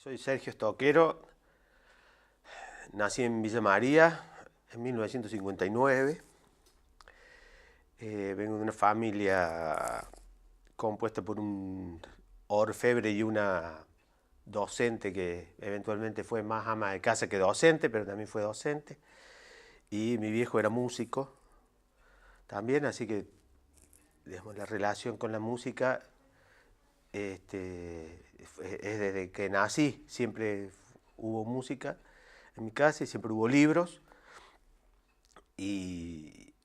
Soy Sergio Stoquero, nací en Villa María en 1959. Vengo de una familia compuesta por un orfebre y una docente que eventualmente fue más ama de casa que docente, pero también fue docente. Y mi viejo era músico también, así que digamos, la relación con la música es desde que nací, siempre hubo música en mi casa y siempre hubo libros y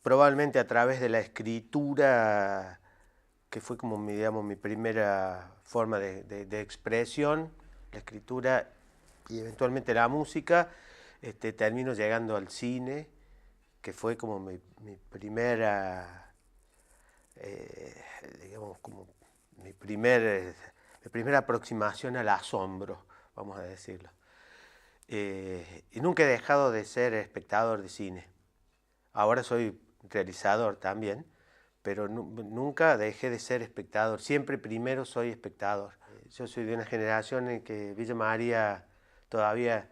probablemente a través de la escritura, que fue como digamos, mi primera forma de expresión, la escritura y eventualmente la música, termino llegando al cine, que fue como mi primera digamos, como mi, primer, mi primera aproximación al asombro, vamos a decirlo. Y nunca he dejado de ser espectador de cine. Ahora soy realizador también, pero nunca dejé de ser espectador. Siempre primero soy espectador. Yo soy de una generación en que Villa María todavía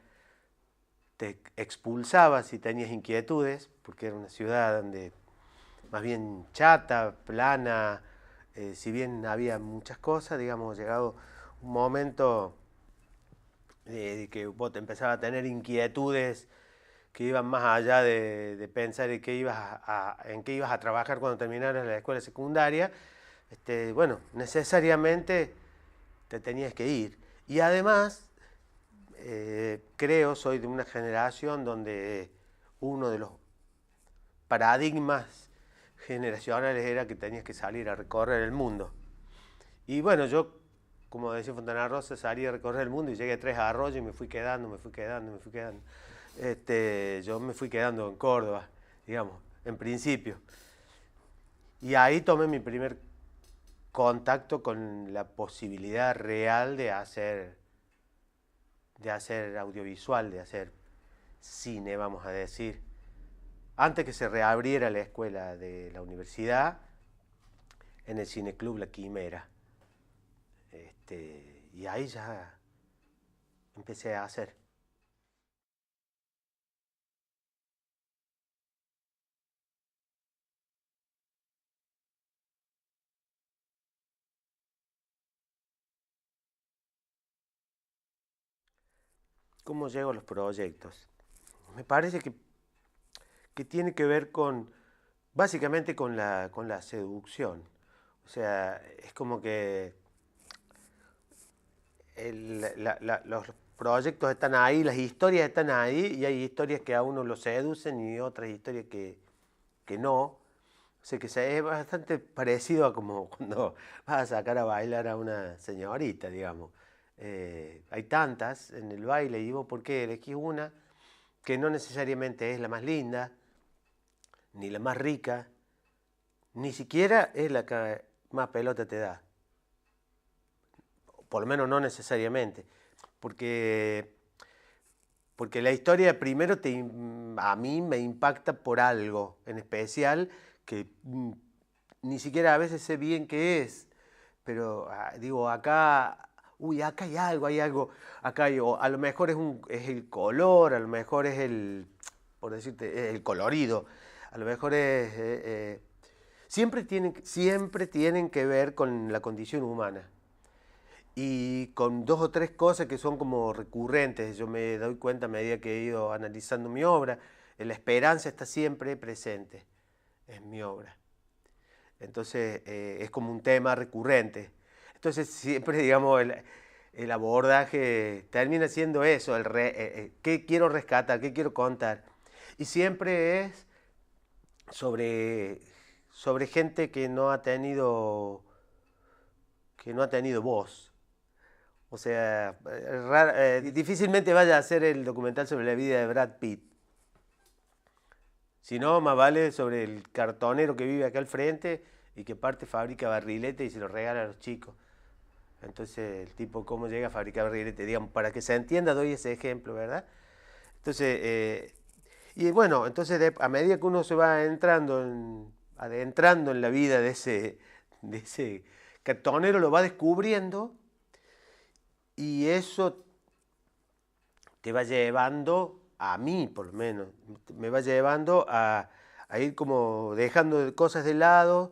te expulsaba si tenías inquietudes, porque era una ciudad donde más bien chata, plana, si bien había muchas cosas, digamos, llegado un momento de que vos te empezabas a tener inquietudes que iban más allá de pensar en qué ibas a trabajar cuando terminaras la escuela secundaria, bueno, necesariamente te tenías que ir. Y además, creo, soy de una generación donde uno de los paradigmas generacionales era que tenías que salir a recorrer el mundo. Y bueno, yo, como decía Fontana Rosa, salí a recorrer el mundo y llegué a Tres Arroyos y me fui quedando, me fui quedando, me fui quedando. Yo me fui quedando en Córdoba, digamos, en principio. Y ahí tomé mi primer contacto con la posibilidad real de hacer audiovisual, de hacer cine, vamos a decir. Antes que se reabriera la escuela de la universidad, en el Cineclub La Quimera. Y ahí ya empecé a hacer. ¿Cómo llego a los proyectos? Me parece que tiene que ver con, básicamente con la seducción. O sea, es como que los proyectos están ahí, las historias están ahí, y hay historias que a uno lo seducen y otras historias que no. O sea que es bastante parecido a como cuando vas a sacar a bailar a una señorita, digamos. Hay tantas en el baile y vos, ¿por qué elegís una que no necesariamente es la más linda, ni la más rica, ni siquiera es la que más pelota te da? Por lo menos no necesariamente. Porque, porque la historia primero a mí me impacta por algo en especial que ni siquiera a veces sé bien qué es. Pero digo, acá, uy, acá hay algo, acá hay, o a lo mejor es el color, a lo mejor es por decirte, es el colorido, a lo mejor siempre tienen que ver con la condición humana y con dos o tres cosas que son como recurrentes. Yo me doy cuenta a medida que he ido analizando mi obra, la esperanza está siempre presente en mi obra. Entonces es como un tema recurrente. Entonces siempre, digamos, el abordaje termina siendo eso, qué quiero rescatar, qué quiero contar. Y siempre es sobre, sobre gente que no ha tenido voz. O sea, difícilmente vaya a hacer el documental sobre la vida de Brad Pitt. Si no, más vale sobre el cartonero que vive acá al frente y que parte fabrica barrilete y se lo regala a los chicos. Entonces, el tipo, ¿cómo llega a fabricar barrilete? Digamos, para que se entienda, doy ese ejemplo, ¿verdad? Entonces, y bueno, entonces a medida que uno se va adentrando en la vida de ese cartonero, lo va descubriendo Y eso te va llevando, a mí por lo menos, me va llevando a ir como dejando cosas de lado,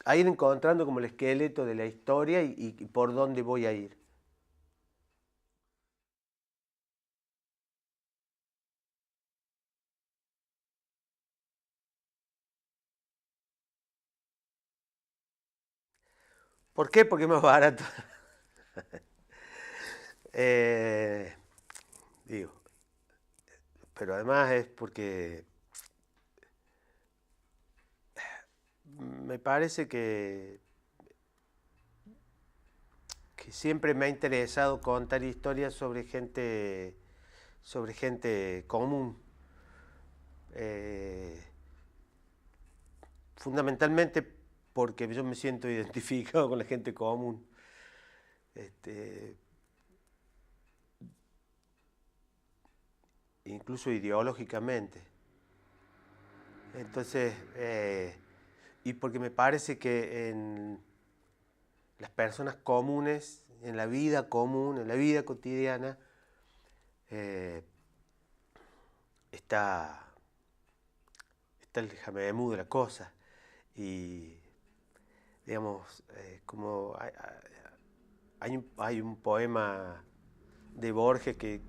a ir encontrando como el esqueleto de la historia y por dónde voy a ir. ¿Por qué? Porque es más barato. Eh, digo, pero además es porque me parece que siempre me ha interesado contar historias sobre gente común. Eh, Fundamentalmente porque yo me siento identificado con la gente común. Este, Incluso ideológicamente. Entonces, y porque me parece que en las personas comunes, en la vida común, en la vida cotidiana, eh, está, está el jamemú de la cosa. Y, digamos, como hay un poema de Borges que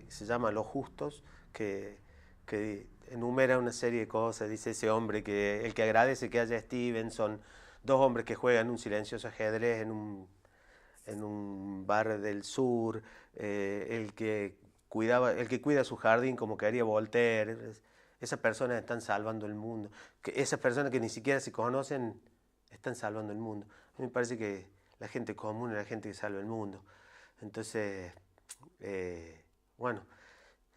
se llama Los Justos, que, que enumera una serie de cosas. Dice ese hombre que el que agradece que haya Stevenson, dos hombres que juegan un silencioso ajedrez en un bar del sur, el que cuida su jardín como que haría Voltaire. Esas personas están salvando el mundo. Esas personas que ni siquiera se conocen están salvando el mundo. A mí me parece que la gente común es la gente que salva el mundo. Entonces, eh, bueno,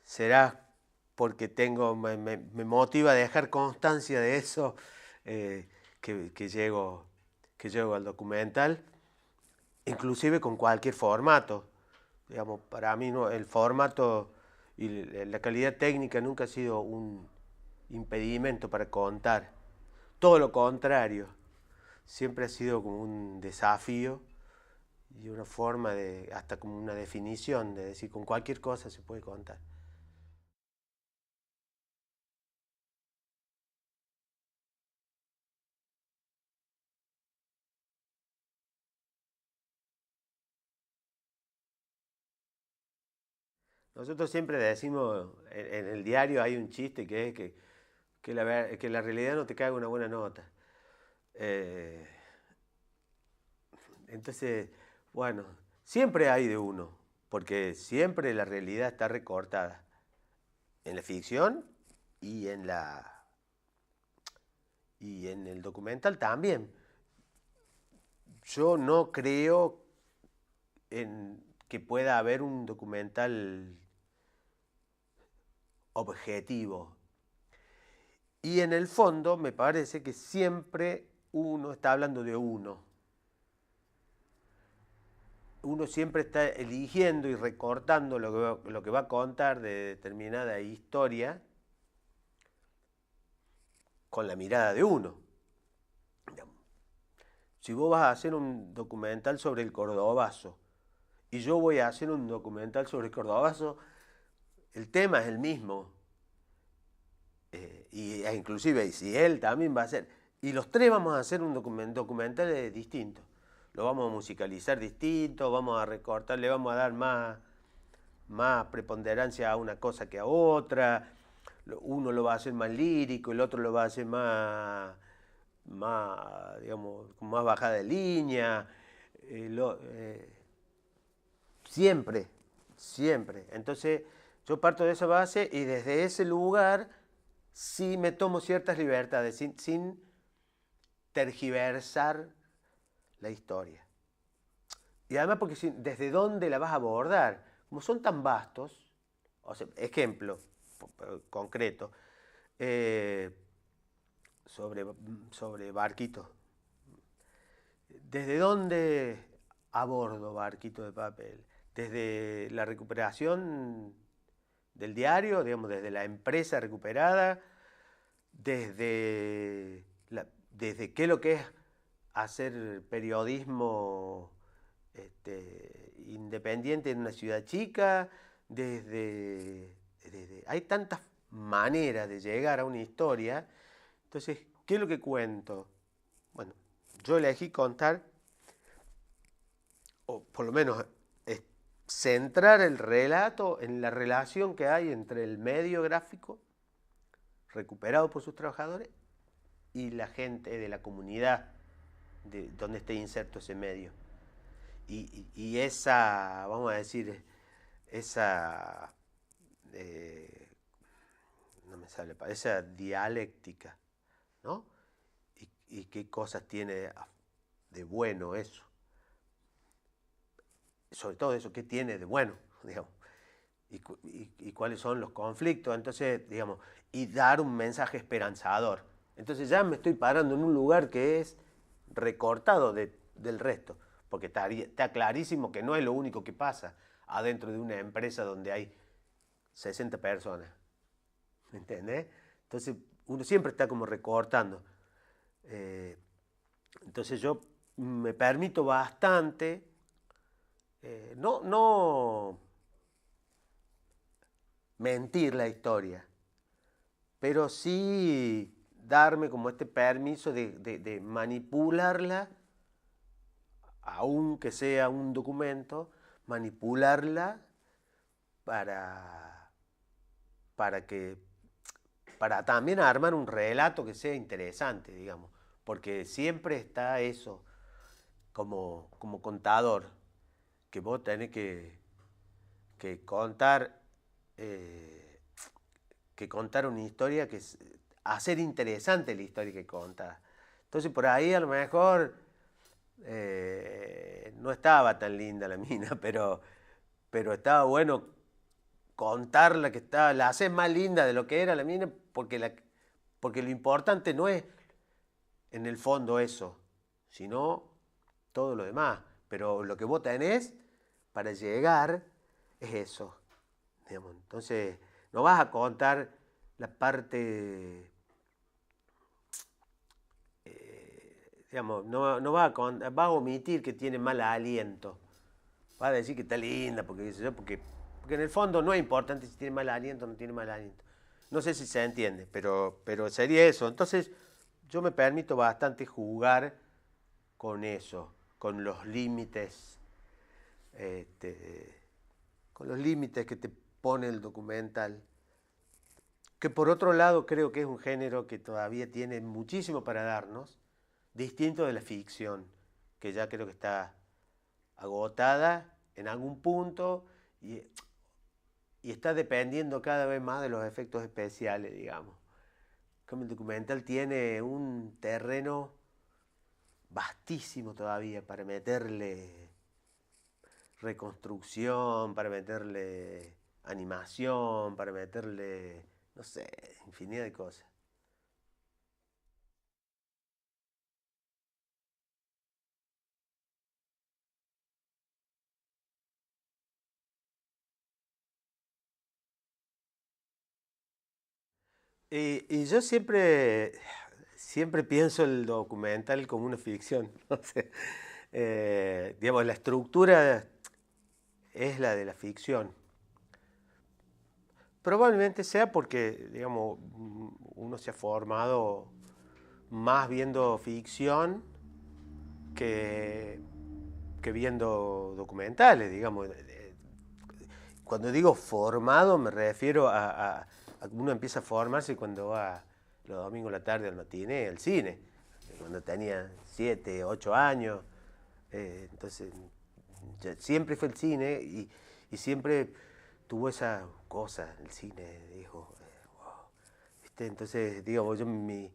será porque me motiva a dejar constancia de eso, eh, que que llego al documental, inclusive con cualquier formato. Digamos, para mí no, el formato y la calidad técnica nunca ha sido un impedimento para contar. Todo lo contrario, siempre ha sido como un desafío y una forma de, hasta como una definición, de decir, con cualquier cosa se puede contar. Nosotros siempre decimos, en el diario hay un chiste que es que la realidad no te caga una buena nota. Eh, entonces, bueno, siempre hay de uno, porque siempre la realidad está recortada, en la ficción y y en el documental también. Yo no creo en que pueda haber un documental objetivo. Y en el fondo me parece que siempre uno está hablando de uno. Uno siempre está eligiendo y recortando lo que va a contar de determinada historia con la mirada de uno. Si vos vas a hacer un documental sobre el Cordobazo y yo voy a hacer un documental sobre el Cordobazo, el tema es el mismo. Inclusive, y si él también va a hacer, y los tres vamos a hacer un documental distinto. Lo vamos a musicalizar distinto, vamos a recortar, le vamos a dar más preponderancia a una cosa que a otra. Uno lo va a hacer más lírico, el otro lo va a hacer digamos, con más bajada de línea. Siempre, siempre. Entonces, yo parto de esa base y desde ese lugar sí me tomo ciertas libertades, sin tergiversar la historia. Y además porque desde dónde la vas a abordar, como son tan vastos, o sea, ejemplo concreto, eh, sobre, sobre barquitos. ¿Desde dónde abordo Barquito de Papel? Desde la recuperación del diario, digamos, desde la empresa recuperada, desde qué es lo que es hacer periodismo, independiente en una ciudad chica, hay tantas maneras de llegar a una historia. Entonces, ¿qué es lo que cuento? Bueno, yo elegí contar, o por lo menos centrar el relato en la relación que hay entre el medio gráfico, recuperado por sus trabajadores, y la gente de la comunidad donde esté inserto ese medio. Y esa, vamos a decir, esa, no me sale, esa dialéctica, ¿no? Y qué cosas tiene de bueno eso. Sobre todo eso, qué tiene de bueno, digamos. Y cuáles son los conflictos, entonces, digamos, y dar un mensaje esperanzador. Entonces ya me estoy parando en un lugar que es recortado del resto, porque está clarísimo que no es lo único que pasa adentro de una empresa donde hay 60 personas, ¿me entendés? Entonces uno siempre está como recortando. Entonces yo me permito bastante, no mentir la historia, pero sí darme como este permiso de manipularla, aunque sea un documento, manipularla para, para que, para también armar un relato que sea interesante, digamos, porque siempre está eso como contador, que vos tenés que contar, eh, que contar una historia, hacer interesante la historia que contás. Entonces por ahí a lo mejor no estaba tan linda la mina, pero estaba bueno contarla, que estaba, la haces más linda de lo que era la mina, porque lo importante no es en el fondo eso, sino todo lo demás. Pero lo que vos tenés para llegar es eso, digamos. Entonces, no vas a contar la parte, digamos, no vas a omitir que tiene mal aliento. Vas a decir que está linda, porque en el fondo no es importante si tiene mal aliento o no tiene mal aliento. No sé si se entiende, pero sería eso. Entonces, yo me permito bastante jugar con eso, con los límites, este, con los límites que te pone el documental, que por otro lado creo que es un género que todavía tiene muchísimo para darnos, distinto de la ficción, que ya creo que está agotada en algún punto y está dependiendo cada vez más de los efectos especiales, digamos. Como el documental tiene un terreno vastísimo todavía para meterle reconstrucción, para meterle animación, para meterle, no sé, infinidad de cosas. Y yo siempre pienso el documental como una ficción. No sé. Digamos, la estructura es la de la ficción. Probablemente sea porque, digamos, uno se ha formado más viendo ficción que, que viendo documentales, digamos. Cuando digo formado me refiero a que uno empieza a formarse cuando va los domingos a la tarde al matiné, al cine, cuando tenía 7, 8 años. Entonces, siempre fue el cine y siempre tuvo esa cosa, el cine, dijo, wow. ¿Viste? Entonces, digamos, mi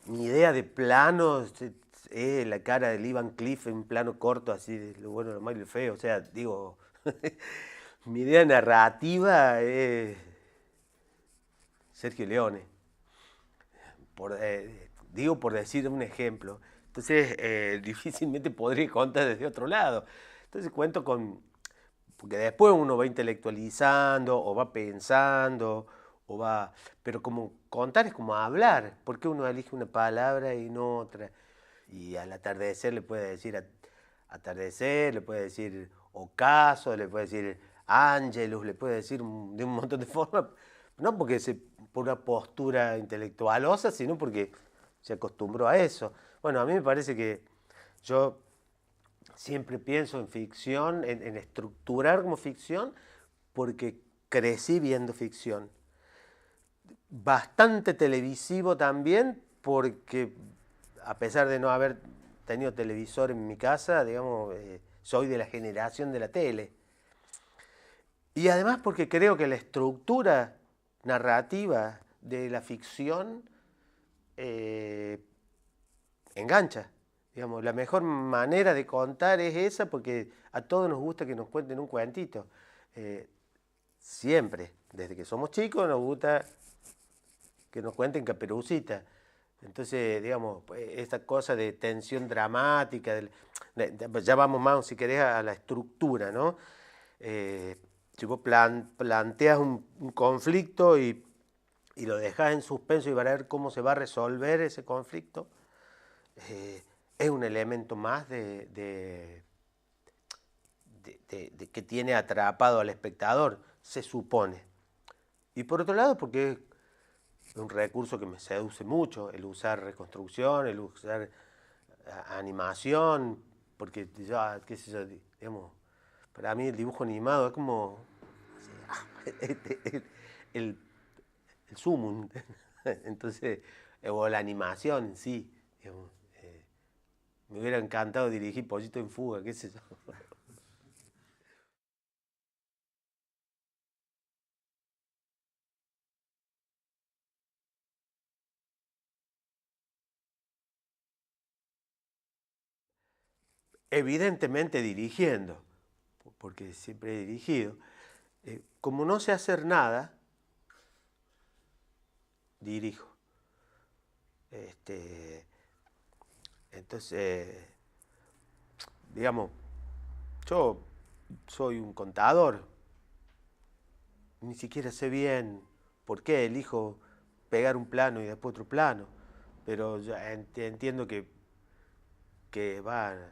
idea de planos es la cara del Ivan Cliff en un plano corto, así de lo bueno, lo malo y lo feo. O sea, digo, mi idea narrativa es Sergio Leone, digo por decir un ejemplo. Entonces, difícilmente podría contar desde otro lado. Entonces, cuento con, porque después uno va intelectualizando o va pensando o va, pero como contar es como hablar, porque uno elige una palabra y no otra. Y al atardecer le puede decir atardecer, le puede decir ocaso, le puede decir ángelus, le puede decir de un montón de formas, no porque por una postura intelectualosa, sino porque se acostumbró a eso. Bueno, a mí me parece que yo siempre pienso en ficción, en estructurar como ficción, porque crecí viendo ficción. Bastante televisivo también, porque a pesar de no haber tenido televisor en mi casa, digamos, soy de la generación de la tele. Y además porque creo que la estructura narrativa de la ficción eh, engancha. Digamos, la mejor manera de contar es esa porque a todos nos gusta que nos cuenten un cuentito. Eh, Siempre, desde que somos chicos, nos gusta que nos cuenten Caperucita. Entonces, digamos, esta cosa de tensión dramática, ya vamos más, si querés, a la estructura, ¿no? Si vos planteas un conflicto y lo dejas en suspenso y vas a ver cómo se va a resolver ese conflicto, es un elemento más que tiene atrapado al espectador, se supone. Y por otro lado, porque es un recurso que me seduce mucho, el usar reconstrucción, el usar animación, porque ya, qué sé yo, digamos, para mí el dibujo animado es como el, el, el sumum. Entonces, o la animación en sí, digamos, me hubiera encantado dirigir Pollito en Fuga, qué sé yo. Evidentemente dirigiendo, porque siempre he dirigido. Como no sé hacer nada, dirijo. Este, entonces, digamos, yo soy un contador, ni siquiera sé bien por qué elijo pegar un plano y después otro plano, pero ya entiendo que van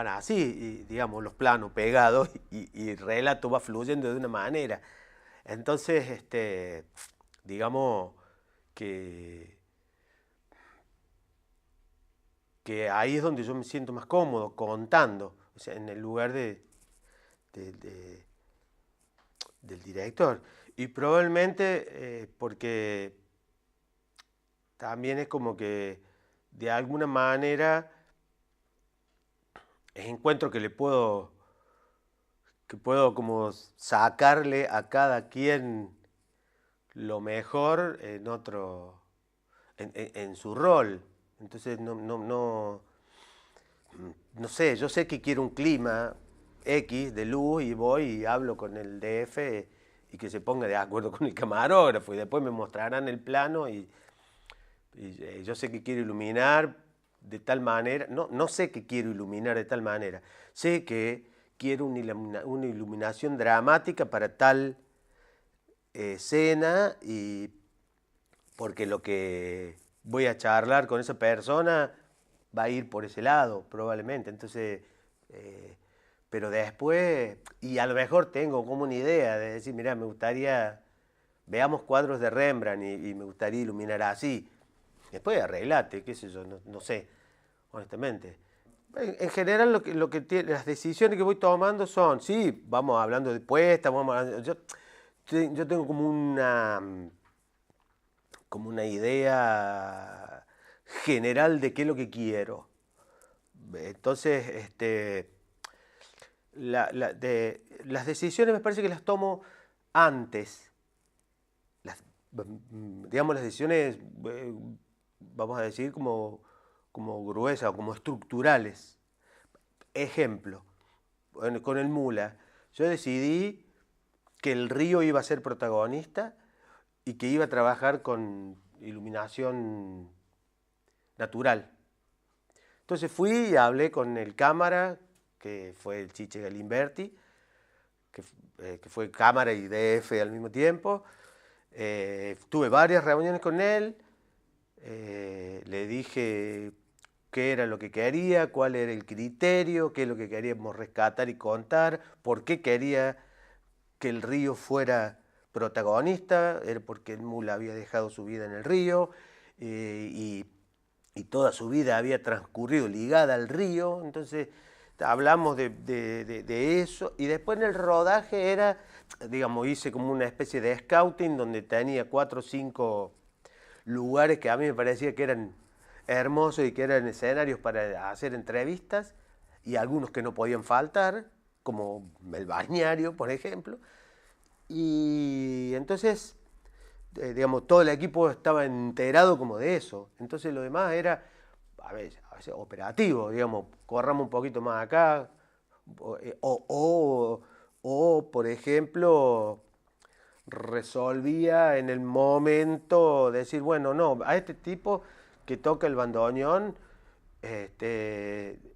así, y, digamos, los planos pegados y el relato va fluyendo de una manera. Entonces, digamos que, que ahí es donde yo me siento más cómodo, contando, o sea, en el lugar de- de- del director. Y probablemente porque también es como que de alguna manera encuentro que puedo como sacarle a cada quien lo mejor en otro, en su rol. Entonces no sé, yo sé que quiero un clima X de luz y voy y hablo con el DF y que se ponga de acuerdo con el camarógrafo y después me mostrarán el plano y yo sé que quiero iluminar de tal manera, no sé que quiero iluminar de tal manera, sé que quiero una iluminación dramática para tal escena y porque lo que voy a charlar con esa persona va a ir por ese lado, probablemente. Entonces, eh, pero después, y a lo mejor tengo como una idea de decir, mira, me gustaría, veamos cuadros de Rembrandt y me gustaría iluminar así. Después arreglate, qué sé yo, no sé, honestamente. En general las decisiones que voy tomando son, sí, vamos hablando de puestas, yo tengo como una idea general de qué es lo que quiero. Entonces, las decisiones me parece que las tomo antes. Digamos, las decisiones, vamos a decir, como gruesas o como estructurales. Ejemplo, con el Mula, yo decidí que el río iba a ser protagonista y que iba a trabajar con iluminación natural. Entonces fui y hablé con el cámara, que fue el Chiche Galimberti, que fue cámara y DF al mismo tiempo. Tuve varias reuniones con él, le dije qué era lo que quería, cuál era el criterio, qué es lo que queríamos rescatar y contar, por qué quería que el río fuera protagonista, era porque el mula había dejado su vida en el río y toda su vida había transcurrido ligada al río, entonces hablamos de eso y después en el rodaje era, digamos, hice como una especie de scouting donde tenía 4 o 5 lugares que a mí me parecía que eran hermosos y que eran escenarios para hacer entrevistas y algunos que no podían faltar, como el balneario, por ejemplo. Y entonces, digamos, todo el equipo estaba enterado como de eso. Entonces lo demás era, a veces operativo, digamos, corramos un poquito más acá, por ejemplo, resolvía en el momento decir, bueno, no, a este tipo que toca el bandoneón,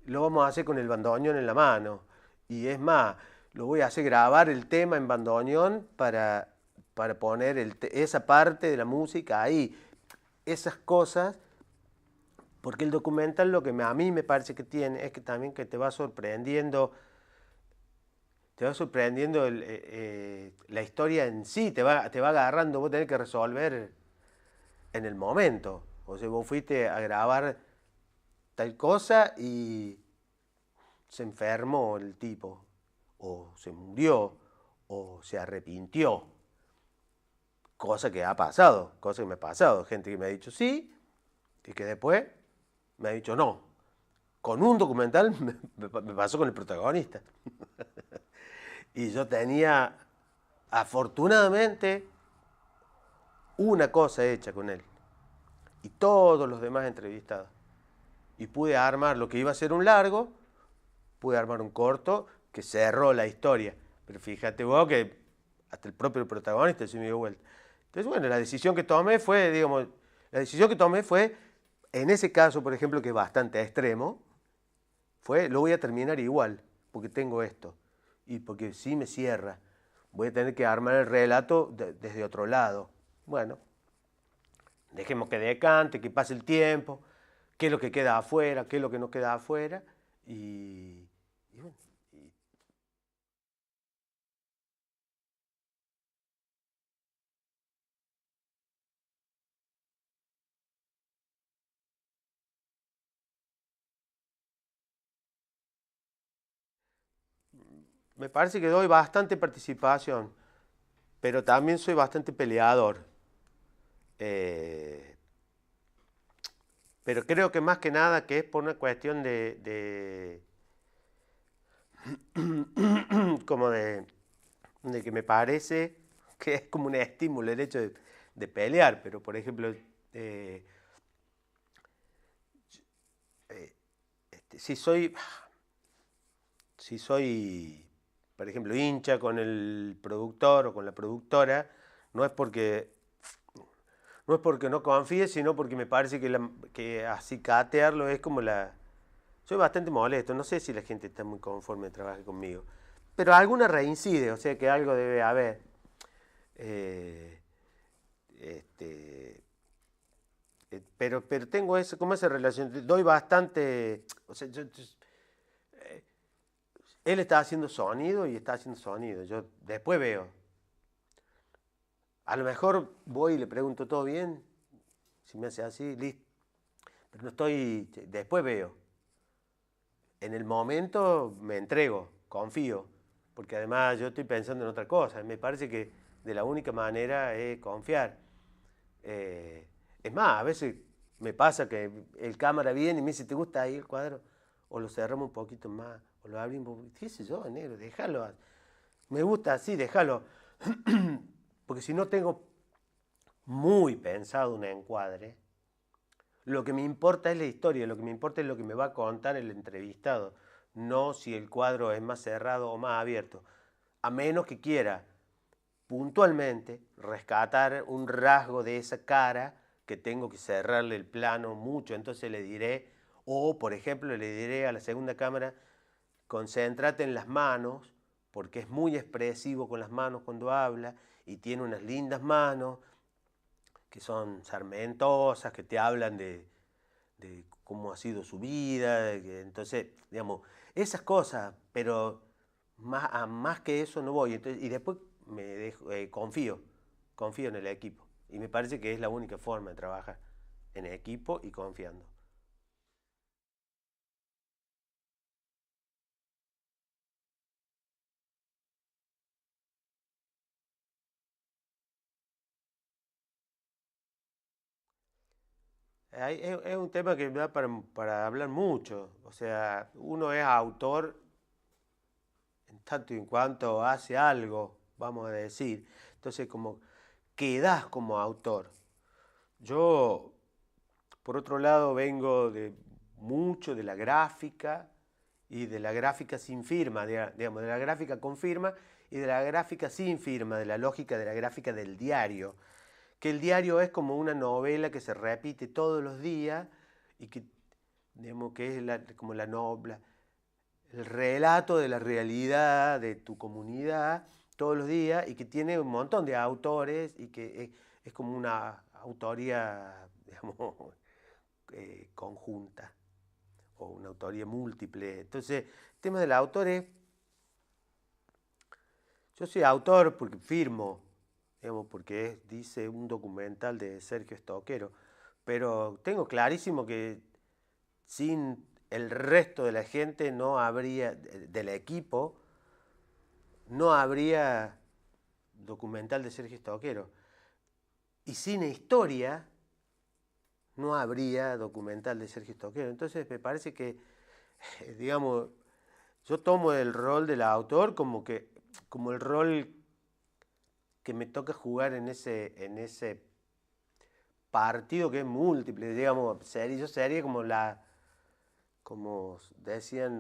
lo vamos a hacer con el bandoneón en la mano. Y es más, lo voy a hacer grabar el tema en bandoneón para poner esa parte de la música ahí. Esas cosas, porque el documental lo que a mí me parece que tiene es que también que te va sorprendiendo la historia en sí, te va agarrando, vos tenés que resolver en el momento. O sea, vos fuiste a grabar tal cosa y se enfermó el tipo, o se murió, o se arrepintió. Cosa que ha pasado, cosa que me ha pasado. Gente que me ha dicho sí y que después me ha dicho no. Con un documental me pasó con el protagonista. Y yo tenía, afortunadamente, una cosa hecha con él. Y todos los demás entrevistados. Y pude armar lo que iba a ser un largo, pude armar un corto que cerró la historia. Pero fíjate vos que hasta el propio protagonista se me dio vuelta. Entonces, bueno, la decisión que tomé fue, digamos, la decisión que tomé fue, en ese caso, por ejemplo, que es bastante extremo, fue, lo voy a terminar igual, porque tengo esto. Y porque sí me cierra. Voy a tener que armar el relato desde otro lado. Bueno, dejemos que decante, que pase el tiempo, qué es lo que queda afuera, qué es lo que no queda afuera. Y bueno, me parece que doy bastante participación, pero también soy bastante peleador. Eh, pero creo que más que nada que es por una cuestión como de que me parece que es como un estímulo el hecho de pelear, pero por ejemplo, eh, si soy, por ejemplo, hincha con el productor o con la productora, no es porque no confíe, sino porque me parece que acicatearlo es como la... Soy bastante molesto, no sé si la gente está muy conforme de trabajar conmigo, pero alguna reincide, o sea que algo debe haber. Eh, este, pero tengo eso, como esa relación, doy bastante, o sea, él está haciendo sonido y está haciendo sonido, yo después veo. A lo mejor voy y le pregunto, ¿todo bien? Si me hace así, listo. Pero no estoy, después veo. En el momento me entrego, confío, porque además yo estoy pensando en otra cosa. Me parece que de la única manera es confiar. Es más, a veces me pasa que el cámara viene y me dice, ¿te gusta ahí el cuadro? O lo cerramos un poquito más, o lo abrimos, qué sé yo, negro, déjalo. Me gusta así, déjalo. Porque si no tengo muy pensado un encuadre, lo que me importa es la historia, lo que me importa es lo que me va a contar el entrevistado, no si el cuadro es más cerrado o más abierto, a menos que quiera puntualmente rescatar un rasgo de esa cara que tengo que cerrarle el plano mucho, entonces le diré, o por ejemplo le diré a la segunda cámara, concéntrate en las manos, porque es muy expresivo con las manos cuando habla y tiene unas lindas manos que son sarmentosas, que te hablan de cómo ha sido su vida, entonces, digamos, esas cosas, pero más que eso no voy. Entonces, y después confío en el equipo. Y me parece que es la única forma de trabajar en equipo y confiando. Es un tema que da para hablar mucho. O sea, uno es autor en tanto y en cuanto hace algo, vamos a decir. Entonces, como quedás como autor. Yo, por otro lado, vengo de mucho de la gráfica y de la gráfica sin firma, digamos, de la gráfica con firma y de la gráfica sin firma, de la lógica de la gráfica del diario. Que el diario es como una novela que se repite todos los días y que, digamos, que es como la novela, el relato de la realidad de tu comunidad todos los días y que tiene un montón de autores y que es como una autoría, digamos, conjunta o una autoría múltiple. Entonces, el tema del autor es, yo soy autor porque firmo, digamos, porque dice un documental de Sergio Stoquero, pero tengo clarísimo que sin el resto de la gente no habría, del equipo, no habría documental de Sergio Stoquero. Y sin historia no habría documental de Sergio Stoquero. Entonces me parece que, digamos, yo tomo el rol del autor como el rol que me toca jugar en ese partido que es múltiple, digamos, yo sería como decían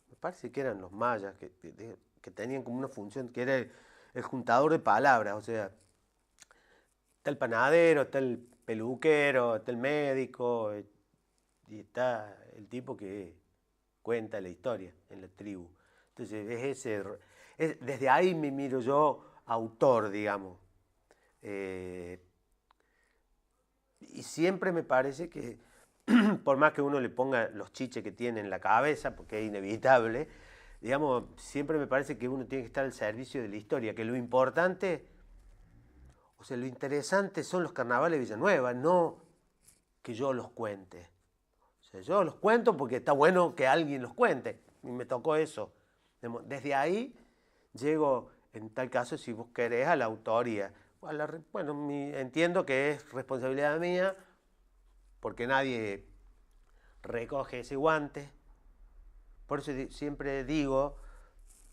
me parece que eran los mayas, que tenían como una función que era el juntador de palabras, o sea, está el panadero, está el peluquero, está el médico, y está el tipo que cuenta la historia en la tribu. Entonces, desde ahí me miro yo autor, digamos. Eh, y siempre me parece que, por más que uno le ponga los chiches que tiene en la cabeza, porque es inevitable, digamos, siempre me parece que uno tiene que estar al servicio de la historia, que lo importante, o sea, lo interesante son los carnavales de Villanueva, no que yo los cuente. O sea, yo los cuento porque está bueno que alguien los cuente, y me tocó eso. Desde ahí llego, en tal caso, si vos querés, a la autoría. Bueno, entiendo que es responsabilidad mía, porque nadie recoge ese guante. Por eso siempre digo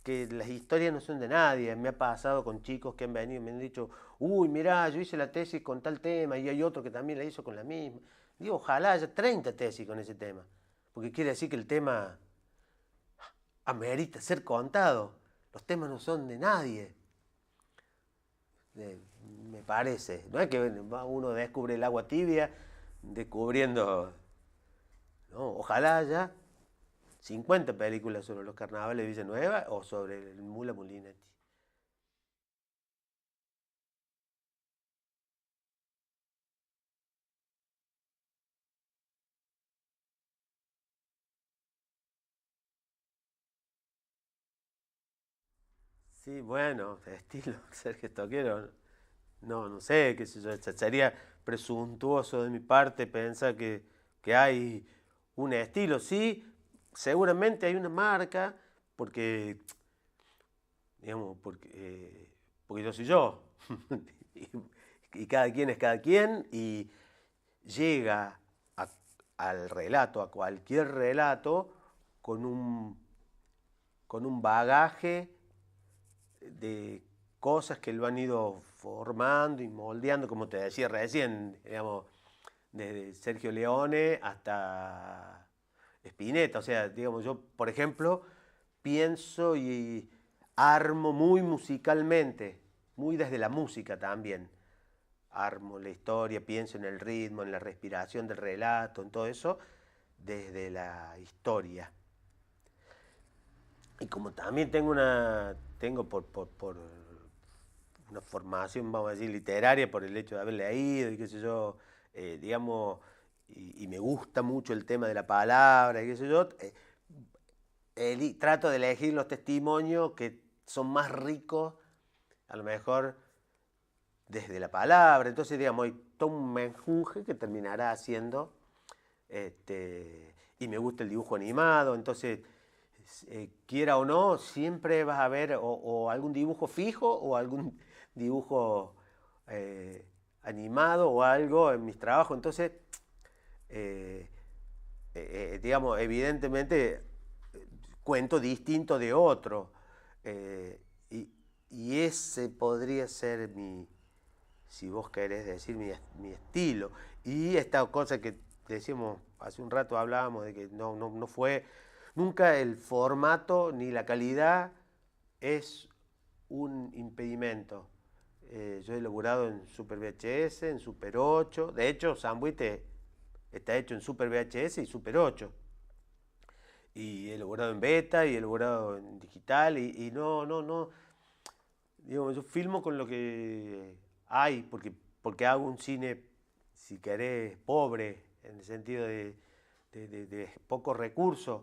que las historias no son de nadie. Me ha pasado con chicos que han venido y me han dicho, uy, mirá, yo hice la tesis con tal tema y hay otro que también la hizo con la misma. Digo, ojalá haya 30 tesis con ese tema, porque quiere decir que el tema amerita ser contado. Los temas no son de nadie, me parece. No es que uno descubre el agua tibia descubriendo, ¿no? Ojalá haya 50 películas sobre los carnavales de Villanueva o sobre el Mula Mulinetti. Sí, bueno, estilo Sergio Toquero, no sé, qué sé yo, sería presuntuoso de mi parte pensar que hay un estilo, sí, seguramente hay una marca, porque, digamos, porque yo soy yo, y, y cada quien es cada quien, y llega al relato, a cualquier relato, con un bagaje de cosas que lo han ido formando y moldeando, como te decía recién, digamos, desde Sergio Leone hasta Spinetta. O sea, digamos, yo, por ejemplo, pienso y armo muy musicalmente, muy desde la música también. Armo la historia, pienso en el ritmo, en la respiración del relato, en todo eso, desde la historia. Y como también tengo una formación, vamos a decir, literaria por el hecho de haber leído y qué sé yo, digamos, y me gusta mucho el tema de la palabra y qué sé yo, trato de elegir los testimonios que son más ricos, a lo mejor desde la palabra. Entonces, digamos, hay todo un menjunje que terminará haciendo. Y me gusta el dibujo animado, entonces, quiera o no, siempre vas a ver o algún dibujo fijo o algún dibujo animado o algo en mis trabajos. Entonces, eh, digamos, evidentemente cuento distinto de otro. eh, y, y ese podría ser mi, si vos querés decir, mi estilo. Y esta cosa que decíamos, hace un rato hablábamos de que no fue, nunca el formato ni la calidad es un impedimento. Yo he elaborado en Super VHS, en Super 8, de hecho Sambuite está hecho en Super VHS y Super 8. Y he elaborado en beta y he elaborado en digital y no, digo, yo filmo con lo que hay, porque hago un cine, si querés, pobre, en el sentido de pocos recursos,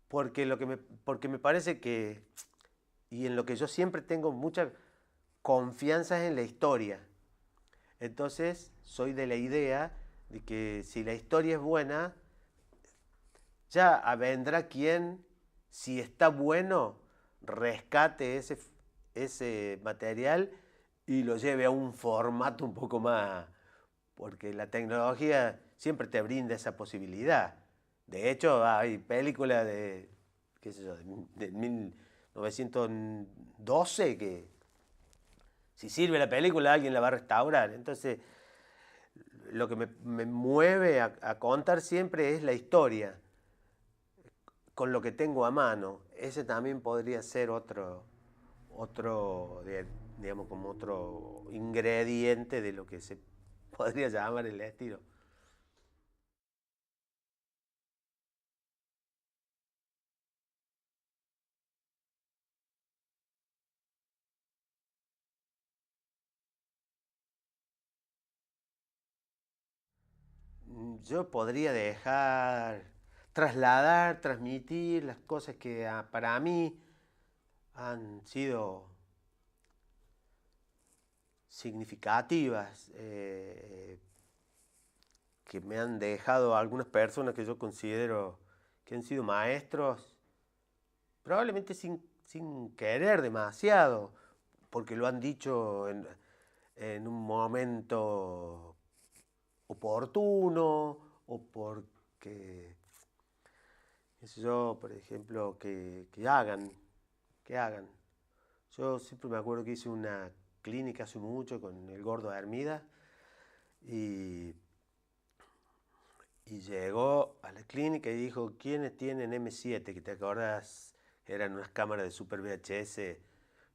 porque me parece que, y en lo que yo siempre tengo mucha confianza es en la historia. Entonces, soy de la idea de que si la historia es buena, ya vendrá quien, si está bueno, rescate ese material y lo lleve a un formato un poco más, porque la tecnología siempre te brinda esa posibilidad. De hecho, hay películas de, qué sé yo, de 1912 que si sirve la película alguien la va a restaurar. Entonces, lo que me mueve a contar siempre es la historia con lo que tengo a mano. Ese también podría ser otro, digamos, como otro ingrediente de lo que se podría llamar el estilo. Yo podría trasladar, transmitir las cosas que para mí han sido significativas, que me han dejado algunas personas que yo considero que han sido maestros, probablemente sin querer demasiado, porque lo han dicho en un momento oportuno o porque, qué sé yo, por ejemplo, que hagan. Yo siempre me acuerdo que hice una clínica hace mucho con el gordo Hermida y, y llegó a la clínica y dijo, ¿quiénes tienen M7? Que te acordás, eran unas cámaras de Super VHS.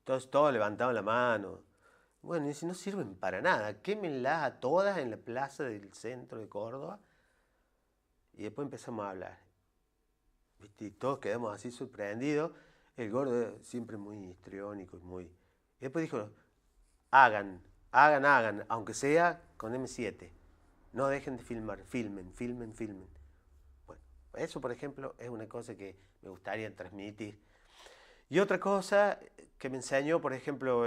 Todos levantaban la mano. Bueno, y dice, no sirven para nada, quémenlas a todas en la plaza del centro de Córdoba. Y después empezamos a hablar. ¿Viste? Y todos quedamos así sorprendidos. El gordo siempre muy histriónico y muy... Y después dijo, hagan, aunque sea con M7. No dejen de filmar, filmen. Bueno, eso por ejemplo es una cosa que me gustaría transmitir. Y otra cosa que me enseñó, por ejemplo,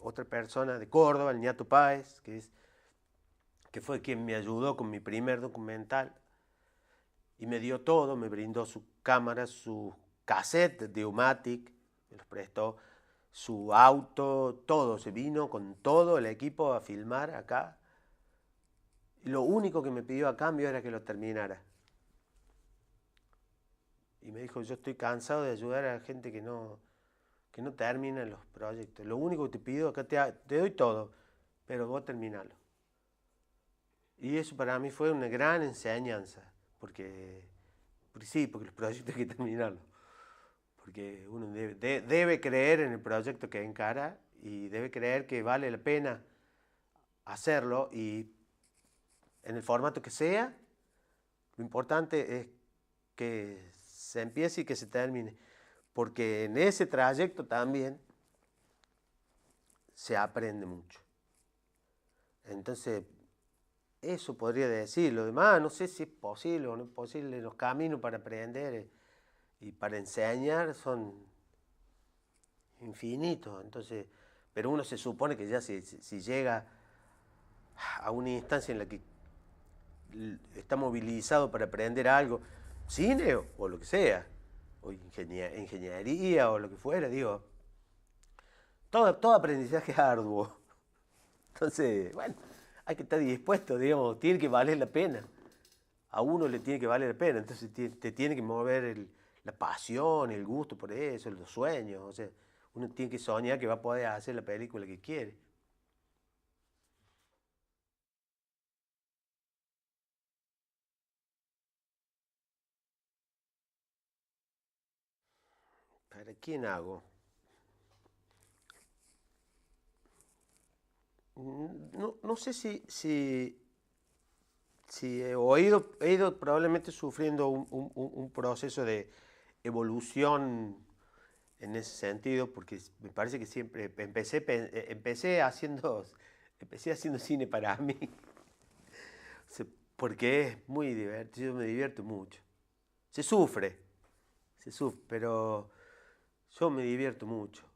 otra persona de Córdoba, el Ñato Páez, que fue quien me ayudó con mi primer documental y me dio todo, me brindó su cámara, su cassette de Umatic, me los prestó, su auto, todo, se vino con todo el equipo a filmar acá. Y lo único que me pidió a cambio era que lo terminara. Y me dijo, yo estoy cansado de ayudar a la gente que no termina los proyectos. Lo único que te pido, acá te doy todo, pero vos terminalo. Y eso para mí fue una gran enseñanza, porque sí, porque los proyectos hay que terminarlos. Porque uno debe creer en el proyecto que encara y debe creer que vale la pena hacerlo y en el formato que sea, lo importante es que se empiece y que se termine. Porque en ese trayecto también se aprende mucho. Entonces, eso podría decir. Lo demás, no sé si es posible o no es posible. Los caminos para aprender y para enseñar son infinitos. Entonces, pero uno se supone que ya si llega a una instancia en la que está movilizado para aprender algo, cine o lo que sea, o ingeniería o lo que fuera, digo, todo aprendizaje es arduo. Entonces, bueno, hay que estar dispuesto, digamos, tiene que valer la pena. A uno le tiene que valer la pena, entonces te tiene que mover la pasión, el gusto por eso, los sueños. O sea, uno tiene que soñar que va a poder hacer la película que quiere. ¿Para quién hago? No sé si he ido probablemente sufriendo un proceso de evolución en ese sentido, porque me parece que siempre empecé haciendo cine para mí, porque es muy divertido, me divierto mucho. Se sufre, se sufre, pero yo me divierto mucho.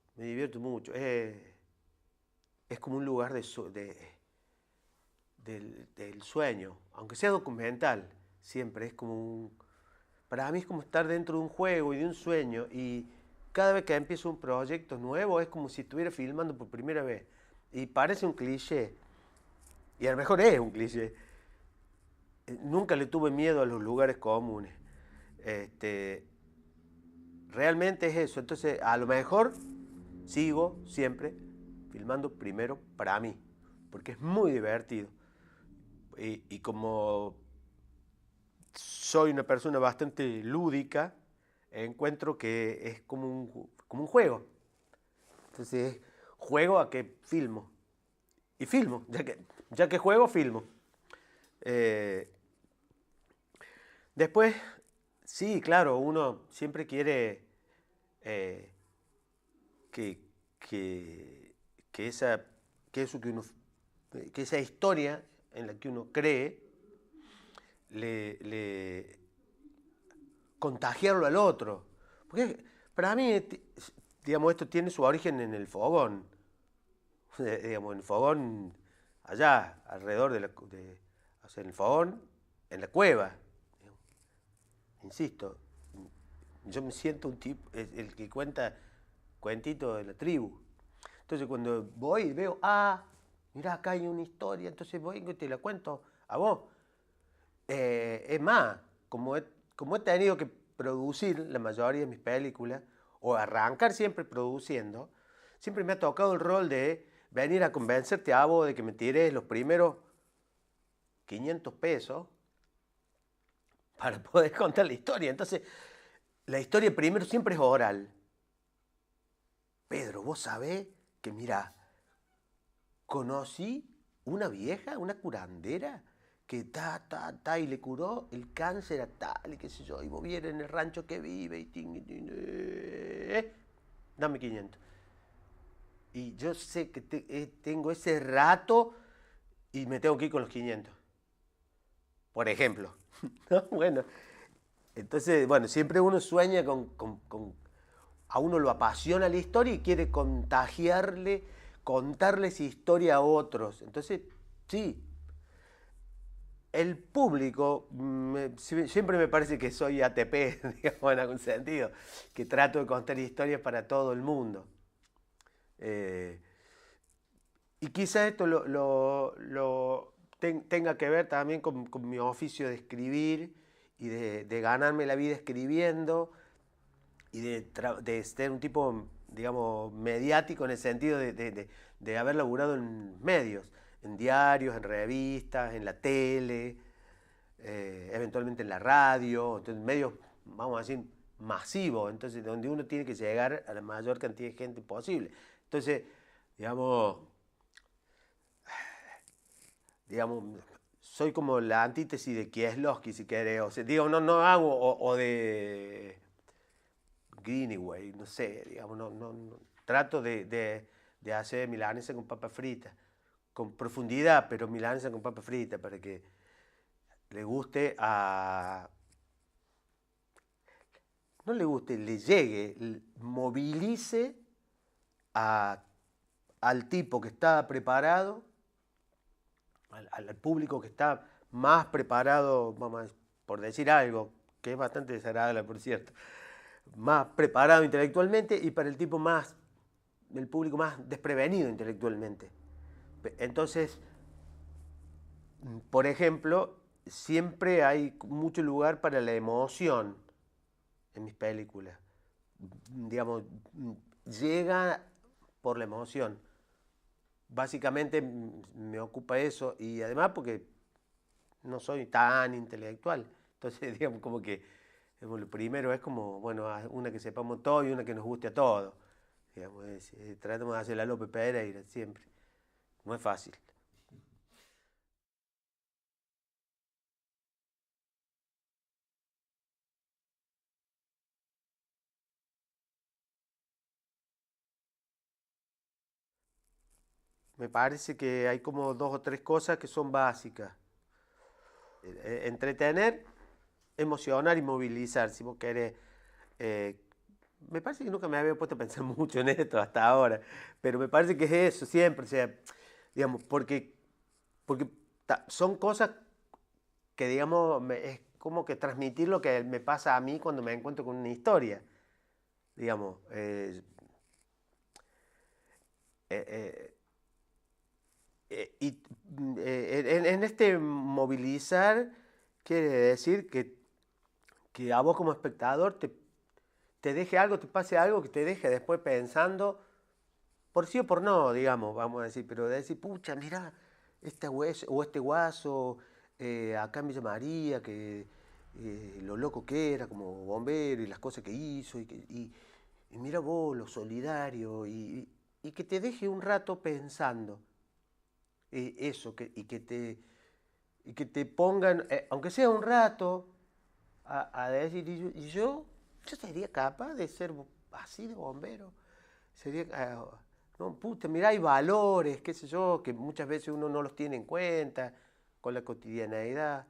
Es como un lugar del sueño, aunque sea documental, siempre es como para mí es como estar dentro de un juego y de un sueño y cada vez que empiezo un proyecto nuevo es como si estuviera filmando por primera vez y parece un cliché y a lo mejor es un cliché. Nunca le tuve miedo a los lugares comunes. Este, realmente es eso. Entonces, a lo mejor sigo siempre filmando primero para mí, porque es muy divertido. Y como soy una persona bastante lúdica, encuentro que es como un juego. Entonces, juego a que filmo. Y filmo, ya que juego, filmo. Eh, Después, sí, claro, uno siempre quiere eh, que, que, que, esa, que, eso que, uno, que esa historia en la que uno cree le contagiarlo al otro. Porque para mí, digamos, esto tiene su origen en el fogón. Digamos, en el fogón allá, alrededor o sea, en el fogón, en la cueva. Insisto, yo me siento un tipo, el que cuenta cuentito de la tribu. Entonces cuando voy y veo, mirá, acá hay una historia, entonces voy y te la cuento a vos. Es más, como he tenido que producir la mayoría de mis películas, o arrancar siempre produciendo, siempre me ha tocado el rol de venir a convencerte a vos de que me tires los primeros 500 pesos para poder contar la historia. Entonces, la historia primero siempre es oral. Pedro, vos sabés que, mira, conocí una vieja, una curandera, que y le curó el cáncer a tal, y qué sé yo, y vos vienes en el rancho que vive, dame 500. Y yo sé que tengo ese rato y me tengo que ir con los 500, por ejemplo. ¿No? Bueno, entonces, bueno, siempre uno sueña a uno lo apasiona la historia y quiere contarle esa historia a otros. Entonces, sí, el público, siempre me parece que soy ATP, digamos, en algún sentido, que trato de contar historias para todo el mundo. Eh, y quizá esto tenga que ver también con mi oficio de escribir y de ganarme la vida escribiendo y de ser un tipo, digamos, mediático en el sentido de haber laburado en medios, en diarios, en revistas, en la tele, eventualmente en la radio, entonces medios, vamos a decir, masivos, entonces donde uno tiene que llegar a la mayor cantidad de gente posible. Entonces, digamos, digamos, soy como la antítesis de Kieslowski, si querés, o sea, digo, no hago, o de Greenaway, no sé, digamos, trato de de hacer milanesa con papa frita, con profundidad, pero milanesa con papa frita, para que le guste no le guste, le llegue, movilice a, al tipo que está preparado, al público que está más preparado, vamos, por decir algo, que es bastante desagradable, por cierto, más preparado intelectualmente, y para el tipo más, el público más desprevenido intelectualmente. Entonces, por ejemplo, siempre hay mucho lugar para la emoción en mis películas. Digamos, llega por la emoción. Básicamente me ocupa eso, y además porque no soy tan intelectual. Entonces, digamos, como que digamos, lo primero es como, bueno, una que sepamos todo y una que nos guste a todos. Digamos, tratamos de hacer la Lope Pereira siempre. No es fácil. Me parece que hay como dos o tres cosas que son básicas. Entretener, emocionar y movilizar, si vos querés. Eh, Me parece que nunca me había puesto a pensar mucho en esto hasta ahora, pero me parece que es eso siempre, o sea, digamos, porque son cosas que, digamos, es como que transmitir lo que me pasa a mí cuando me encuentro con una historia, digamos. Eh, eh, y en este movilizar quiere decir que a vos como espectador te deje algo, te pase algo que te deje después pensando, por sí o por no, digamos, vamos a decir, pero de decir, pucha, mirá, este guaso, acá en Villa María, que lo loco que era como bombero y las cosas que hizo, y mira vos, lo solidario, y que te deje un rato pensando eso, y que te pongan, aunque sea un rato, a decir, yo sería capaz de ser así de bombero. Sería, no, puta, mirá, hay valores, qué sé yo, que muchas veces uno no los tiene en cuenta con la cotidianeidad.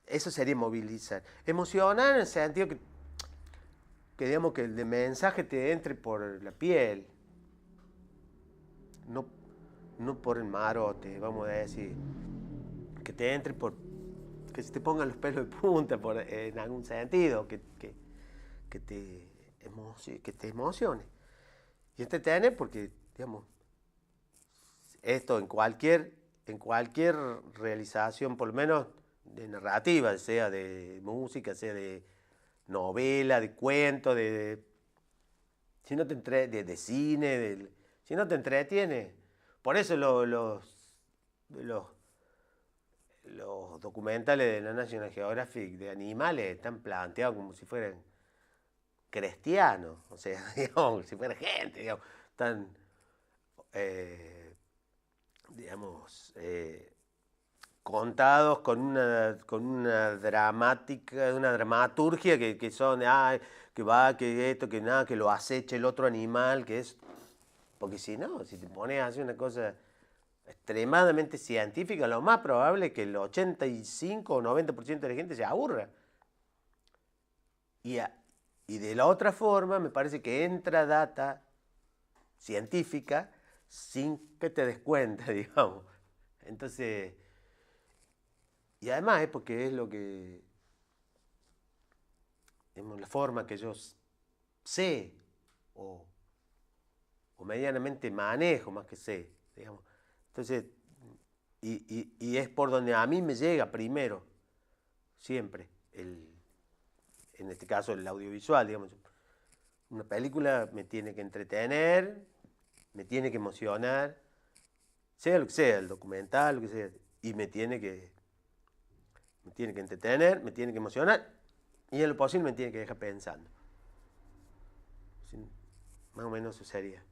Eso sería movilizar. Emocionar en el sentido que digamos que el mensaje te entre por la piel, no, no por el marote, vamos a decir. Que te entre por, que se te pongan los pelos de punta por, en algún sentido, que que te emocione. Y entretener porque, digamos, esto en cualquier realización, por lo menos de narrativa, sea de música, sea de novela, de cuento, si no te de cine, si no te entretiene. Por eso los, los documentales de la National Geographic de animales están planteados como si fueran cristianos, o sea, digamos, si fuera gente, digamos, tan, eh, digamos, contados con una dramática, una dramaturgia que son, que va, que esto, que nada, que lo acecha el otro animal, que es, porque si no, si te pones a hacer una cosa extremadamente científica, lo más probable es que el 85 o 90% de la gente se aburra. Y, y de la otra forma, me parece que entra data científica sin que te des cuenta, digamos. Entonces, y además es porque es lo que, digamos, la forma que yo sé o, o medianamente manejo más que sé, digamos. Entonces, y es por donde a mí me llega primero, siempre, en este caso el audiovisual, digamos. Una película me tiene que entretener, me tiene que emocionar, sea lo que sea, el documental, lo que sea, y me tiene que entretener, me tiene que emocionar, y en lo posible me tiene que dejar pensando. Más o menos eso sería.